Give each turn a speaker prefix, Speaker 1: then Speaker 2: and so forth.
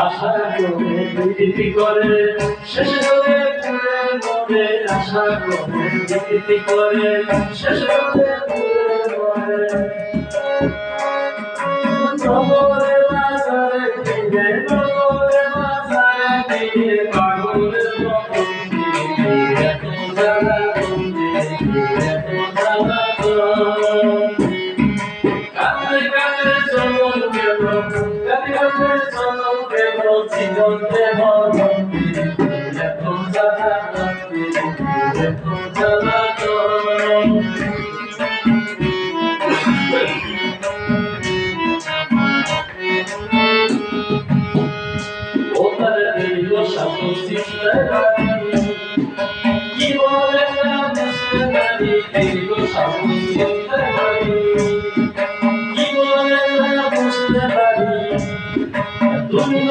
Speaker 1: আশা করে প্রীতি করে শেষ করে পুরে মরে আশা করে প্রীতি করে শেষ করে পুরে মরে নগরে বাজারে ফিরে নগরে বাজারে ফিরে পাগলের মতন ফিরে এত জ্বালা এত জ্বালা কাঁদতে কাঁদতে চলন গেল কাঁদতে কাঁদতে চলন গেল জীবন দেব এত জ্বালা এত জ্বালা কি বলে না বুঝতে পারি দীর্ঘ কি বলে না বুঝতে পারি তুমি